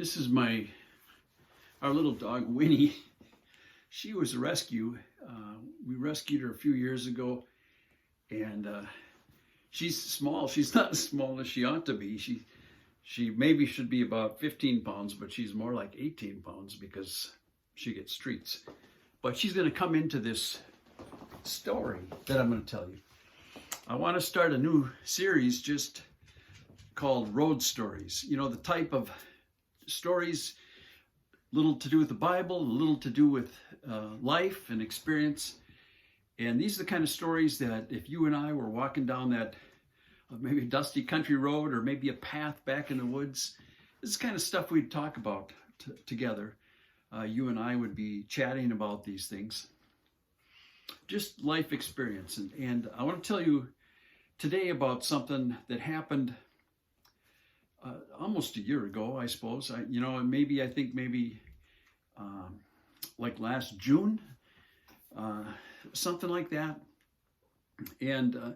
This is our little dog Winnie. She was a rescue. We rescued her a few years ago, and she's small. She's not as small as she ought to be. She maybe should be about 15 pounds, but she's more like 18 pounds because she gets treats. But she's going to come into this story that I'm going to tell you. I want to start a new series just called Road Stories. You know, the type of stories, little to do with the Bible, little to do with life and experience. And these are the kind of stories that if you and I were walking down that maybe a dusty country road or maybe a path back in the woods, this is the kind of stuff we'd talk about together. You and I would be chatting about these things. Just life experience. And I want to tell you today about something that happened almost a year ago, I suppose. I think maybe like last June, something like that. And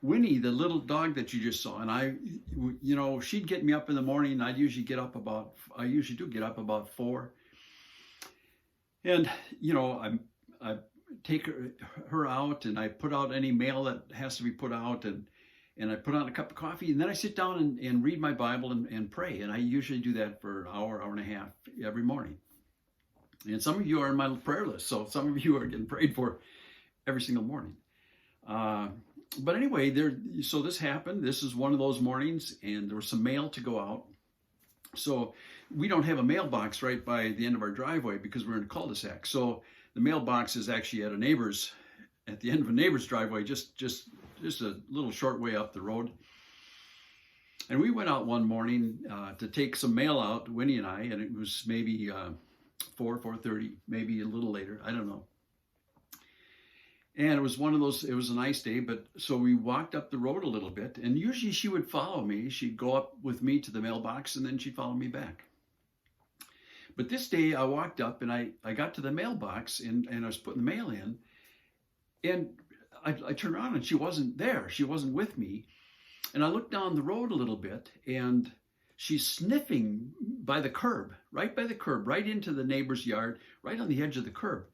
Winnie, the little dog that you just saw, and she'd get me up in the morning. I usually do get up about 4. And, I take her out and I put out any mail that has to be put out, and I put on a cup of coffee, and then I sit down and read my Bible and pray. And I usually do that for an hour and a half every morning. And some of you are on my prayer list, so some of you are getting prayed for every single morning. But anyway, so this happened. This is one of those mornings, and there was some mail to go out. So we don't have a mailbox right by the end of our driveway because we're in a cul-de-sac. So the mailbox is actually at the end of a neighbor's driveway, just a little short way up the road. And we went out one morning to take some mail out, Winnie and I, and it was maybe 4:30, maybe a little later, I don't know. And it was it was a nice day, but so we walked up the road a little bit, and usually she would follow me. She'd go up with me to the mailbox, and then she'd follow me back. But this day I walked up, and I got to the mailbox, and I was putting the mail in, and I turned around, and she wasn't there. She wasn't with me. And I looked down the road a little bit, and she's sniffing by the curb, right into the neighbor's yard, right on the edge of the curb.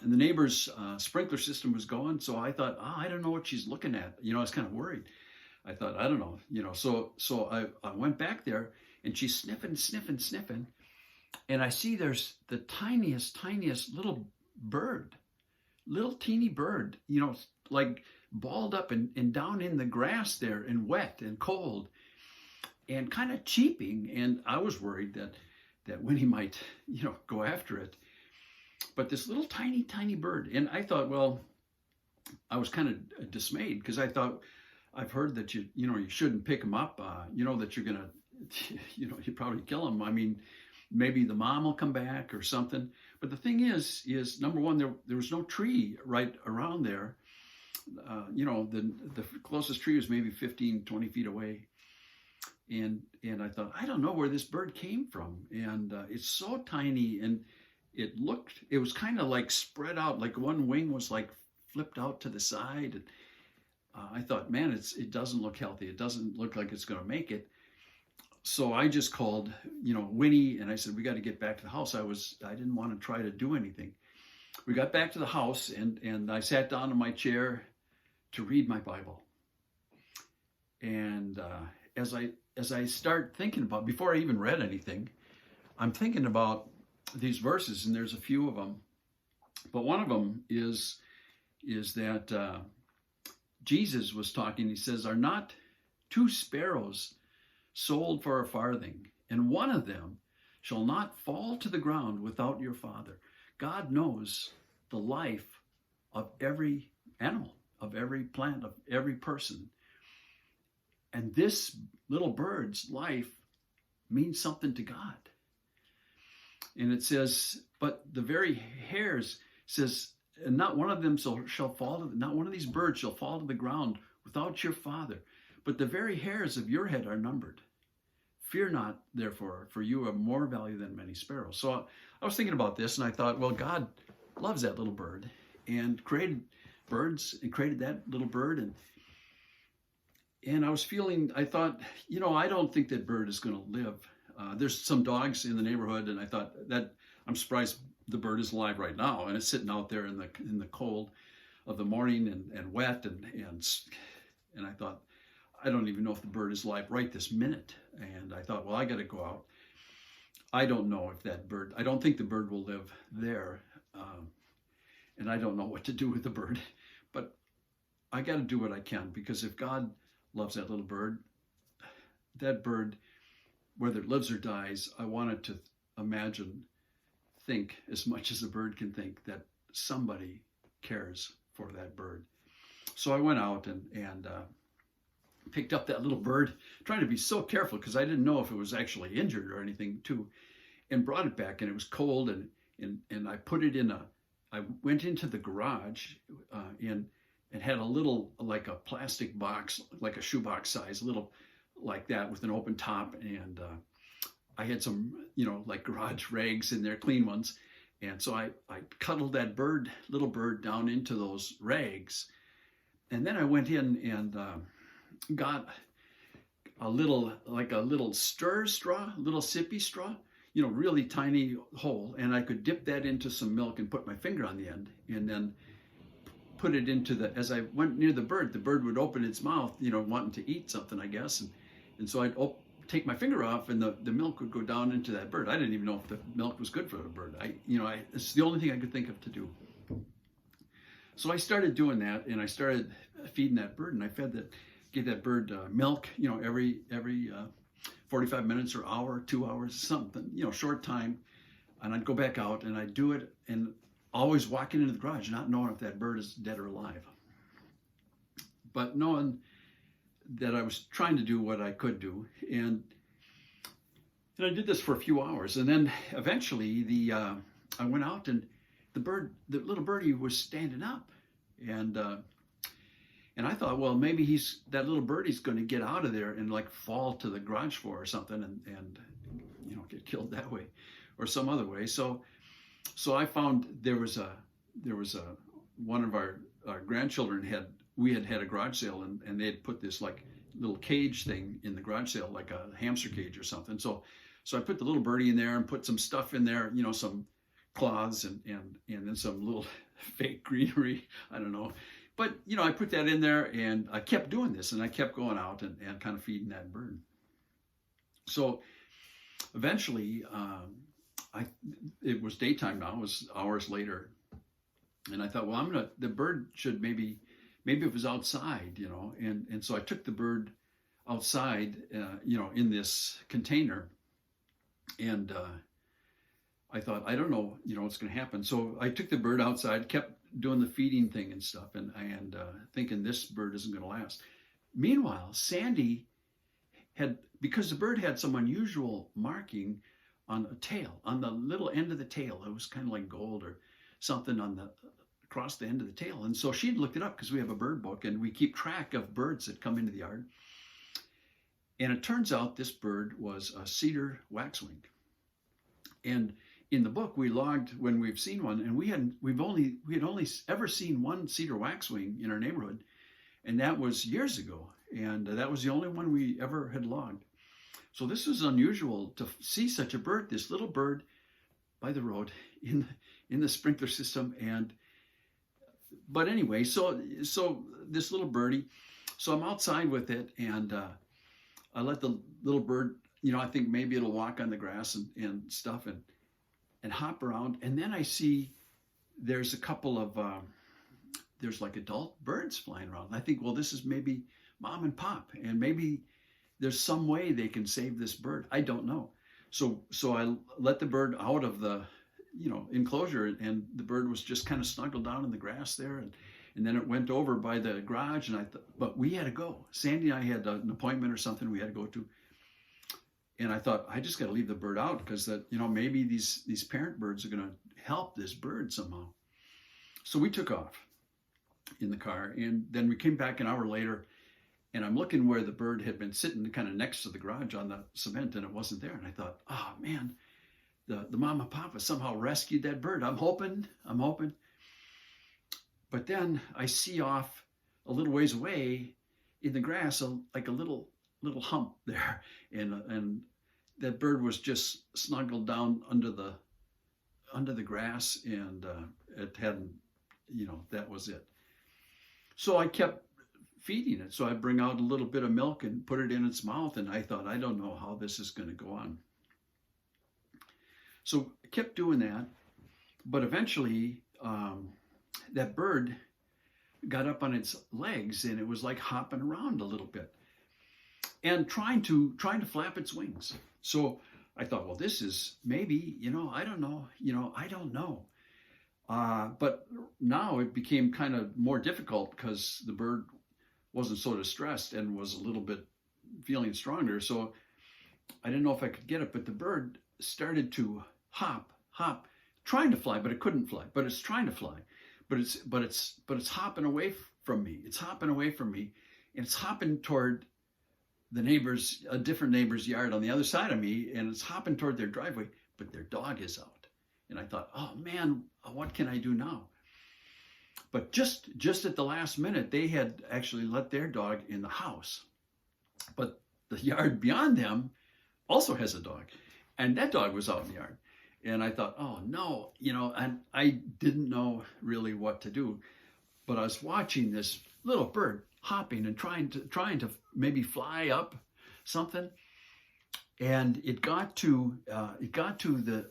And the neighbor's sprinkler system was going, so I thought, I don't know what she's looking at. I was kind of worried. I thought, I don't know, So I went back there, and she's sniffing, and I see there's the tiniest little bird, little teeny bird, like balled up and down in the grass there, and wet and cold, and kind of cheeping. And I was worried that Winnie might, go after it. But this little tiny bird, and I thought, well, I was kind of dismayed because I thought, I've heard that you shouldn't pick them up, that you're gonna, you probably kill them. I mean, maybe the mom will come back or something. But the thing is number one, there was no tree right around there. The closest tree was maybe 15, 20 feet away. And I thought, I don't know where this bird came from. And it's so tiny, and it was kind of like spread out, like one wing was like flipped out to the side. And I thought, man, it doesn't look healthy. It doesn't look like it's going to make it. So I just called, Winnie, and I said, we got to get back to the house. I didn't want to try to do anything. We got back to the house, and I sat down in my chair to read my Bible. And as I start thinking about, before I even read anything, I'm thinking about these verses, and there's a few of them. But one of them is that Jesus was talking. He says, are not 2 sparrows sold for a farthing, and one of them shall not fall to the ground without your Father? God knows the life of every animal, of every plant, of every person. And this little bird's life means something to God. And it says, but the very hairs, says, and not one of them shall fall, not one of these birds shall fall to the ground without your Father. But the very hairs of your head are numbered. Fear not, therefore, for you have more value than many sparrows. So I was thinking about this, and I thought, well, God loves that little bird and created birds and created that little bird. And I thought, I don't think that bird is going to live There's some dogs in the neighborhood, and I thought that I'm surprised the bird is alive right now, and it's sitting out there in the cold of the morning and wet and I thought, I don't even know if the bird is alive right this minute. And I thought, well, I got to go out. I don't know if that bird, I don't think the bird will live there. And I don't know what to do with the bird, but I got to do what I can, because if God loves that little bird, that bird, whether it lives or dies, I wanted to think as much as a bird can think, that somebody cares for that bird. So I went out and picked up that little bird, trying to be so careful because I didn't know if it was actually injured or anything too, and brought it back, and it was cold, and I put it I went into the garage and had a little, like a plastic box, like a shoebox size, little like that with an open top, and I had some, like garage rags in there, clean ones. And so I cuddled that little bird down into those rags. And then I went in and got a little stir straw, a little sippy straw, really tiny hole. And I could dip that into some milk and put my finger on the end, and then put it into as I went near the bird would open its mouth, wanting to eat something, I guess. And so I'd take my finger off, and the milk would go down into that bird. I didn't even know if the milk was good for the bird. It's the only thing I could think of to do. So I started doing that, and I started feeding that bird, and gave that bird milk, every 45 minutes or hour, 2 hours, something, short time. And I'd go back out and I'd do it, and always walking into the garage, not knowing if that bird is dead or alive, but knowing that I was trying to do what I could do. And I did this for a few hours, and then eventually I went out, and the little birdie was standing up, and I thought, well, maybe that little birdie's going to get out of there and like fall to the garage floor or something, and get killed that way or some other way. So I found there was one of our grandchildren we had a garage sale, and they had put this like little cage thing in the garage sale, like a hamster cage or something. So I put the little birdie in there and put some stuff in there, some cloths and then some little fake greenery, I don't know. But, I put that in there, and I kept doing this, and I kept going out and kind of feeding that bird. So eventually, it was daytime now, it was hours later. And I thought, well, the bird should maybe it was outside, and so I took the bird outside, in this container, and I thought, I don't know, what's going to happen. So I took the bird outside, kept doing the feeding thing and stuff, and thinking this bird isn't going to last. Meanwhile, Sandy because the bird had some unusual marking on a tail, on the little end of the tail. It was kind of like gold or something across the end of the tail. And so she'd looked it up, because we have a bird book and we keep track of birds that come into the yard. And it turns out this bird was a cedar waxwing. And in the book, we logged when we've seen one, and we had only ever seen one cedar waxwing in our neighborhood, and that was years ago. And that was the only one we ever had logged. So this was unusual to see such a bird, this little bird by the road in the sprinkler system. But anyway, so this little birdie, so I'm outside with it, and I let the little bird, I think maybe it'll walk on the grass and stuff and hop around. And then I see there's a couple of, there's like adult birds flying around. And I think, well, this is maybe mom and pop, and maybe there's some way they can save this bird. I don't know. So I let the bird out of the, enclosure, and the bird was just kind of snuggled down in the grass there. And then it went over by the garage, and I thought, but we had to go. Sandy and I had an appointment or something we had to go to. And I thought, I just got to leave the bird out, because maybe these parent birds are going to help this bird somehow. So we took off in the car, and then we came back an hour later, and I'm looking where the bird had been sitting kind of next to the garage on the cement, and it wasn't there. And I thought, oh man, the mama and papa somehow rescued that bird. I'm hoping. But then I see off a little ways away in the grass, like a little hump there, and that bird was just snuggled down under the grass, and it hadn't, that was it. So I kept feeding it. So I bring out a little bit of milk and put it in its mouth, and I thought, I don't know how this is going to go on. So I kept doing that, but eventually that bird got up on its legs, and it was like hopping around a little bit and trying to flap its wings. So I thought, well, this is maybe, I don't know. But now it became kind of more difficult because the bird wasn't so distressed and was a little bit feeling stronger. So I didn't know if I could get it, but the bird started to hop, trying to fly, but it couldn't fly. But it's trying to fly, but it's hopping away from me. It's hopping away from me, and it's hopping toward a different neighbor's yard on the other side of me, and it's hopping toward their driveway, but their dog is out. And I thought, oh man, what can I do now? But just at the last minute, they had actually let their dog in the house. But the yard beyond them also has a dog, and that dog was out in the yard. And I thought, oh no, and I didn't know really what to do. But I was watching this little bird hopping and trying to maybe fly up something, and it got to the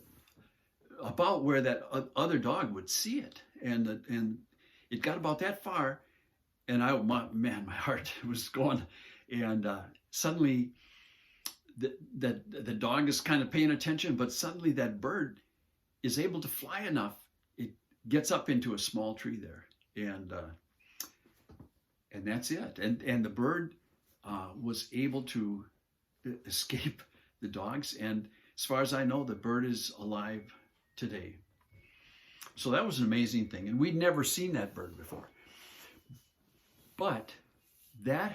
about where that other dog would see it, and it got about that far, and my heart was going, and suddenly the dog is kind of paying attention, but suddenly that bird is able to fly enough. It gets up into a small tree there, and that's it. And the bird was able to escape the dogs, and as far as I know, the bird is alive today. So that was an amazing thing, and we'd never seen that bird before. But that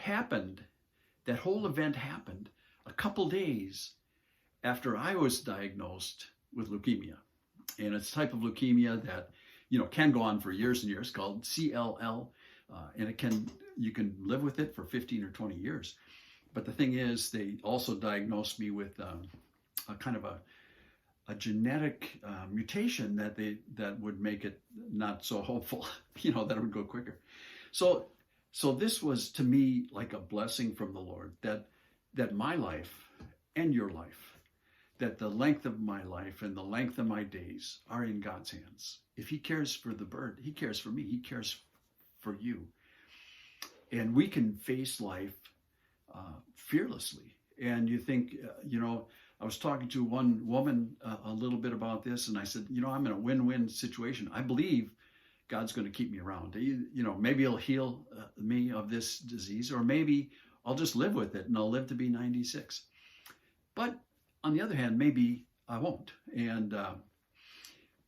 whole event happened a couple days after I was diagnosed with leukemia. And it's a type of leukemia that, can go on for years and years, called CLL, and you can live with it for 15 or 20 years. But the thing is, they also diagnosed me with a kind of a genetic mutation that would make it not so hopeful, that it would go quicker. So this was to me like a blessing from the Lord, that my life and your life, that the length of my life and the length of my days are in God's hands. If he cares for the bird, he cares for me, he cares for you. And we can face life fearlessly. And you think, I was talking to one woman a little bit about this, and I said, I'm in a win-win situation. I believe God's going to keep me around. Maybe he'll heal me of this disease, or maybe I'll just live with it and I'll live to be 96. But on the other hand, maybe I won't.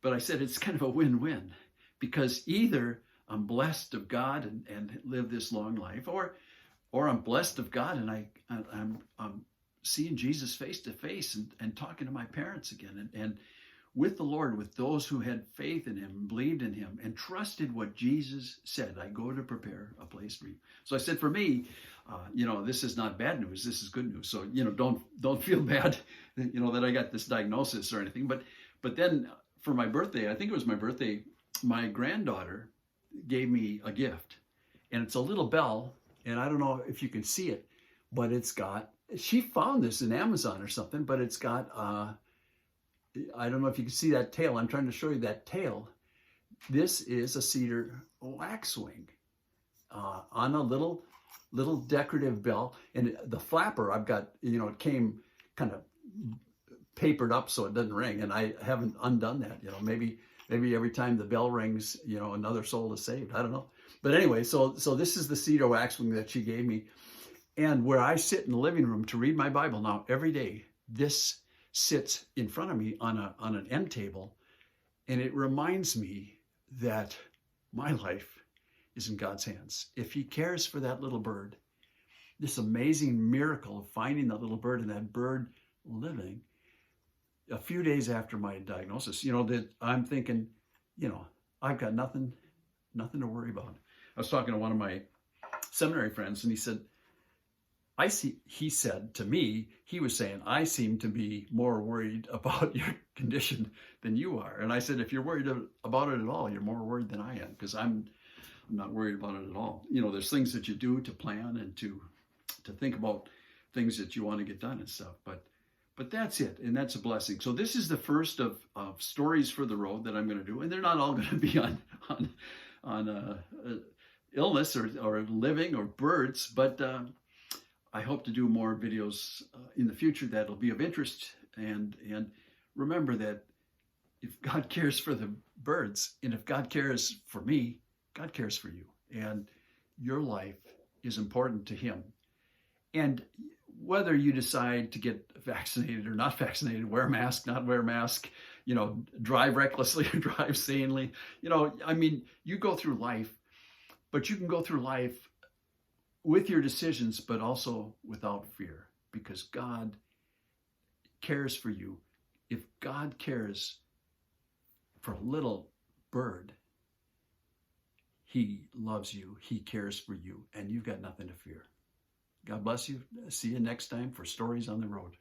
But I said it's kind of a win-win, because either I'm blessed of God and live this long life, or I'm blessed of God and I'm seeing Jesus face to face and talking to my parents again, and with the Lord, with those who had faith in him, believed in him, and trusted what Jesus said. I go to prepare a place for you. So I said, for me, this is not bad news. This is good news. So, don't feel bad, that I got this diagnosis or anything. But then for my birthday, I think it was my birthday, my granddaughter gave me a gift, and it's a little bell, and I don't know if you can see it, but she found this in Amazon or something, but it's got, I don't know if you can see that tail. I'm trying to show you that tail. This is a cedar waxwing on a little decorative bell. And the flapper, I've got, it came kind of papered up so it doesn't ring. And I haven't undone that. Maybe every time the bell rings, another soul is saved. I don't know. But anyway, so this is the cedar waxwing that she gave me. And where I sit in the living room to read my Bible now every day, this sits in front of me on an end table, and it reminds me that my life is in God's hands. If he cares for that little bird, this amazing miracle of finding that little bird and that bird living, a few days after my diagnosis, that I'm thinking, I've got nothing to worry about. I was talking to one of my seminary friends, and he said, he said to me, he was saying, I seem to be more worried about your condition than you are. And I said, if you're worried about it at all, you're more worried than I am, because I'm not worried about it at all. You know, there's things that you do to plan and to think about things that you want to get done and stuff. But that's it, and that's a blessing. So this is the first of stories for the road that I'm going to do, and they're not all going to be on illness or living or birds, but I hope to do more videos in the future that'll be of interest. And remember that if God cares for the birds, and if God cares for me, God cares for you, and your life is important to Him. And whether you decide to get vaccinated or not vaccinated, wear a mask, not wear a mask, you know, drive recklessly or drive sanely, you know, I mean, you go through life, but you can go through life with your decisions, but also without fear, because God cares for you. If God cares for a little bird, He loves you, He cares for you, and you've got nothing to fear. God bless you. See you next time for Stories on the Road.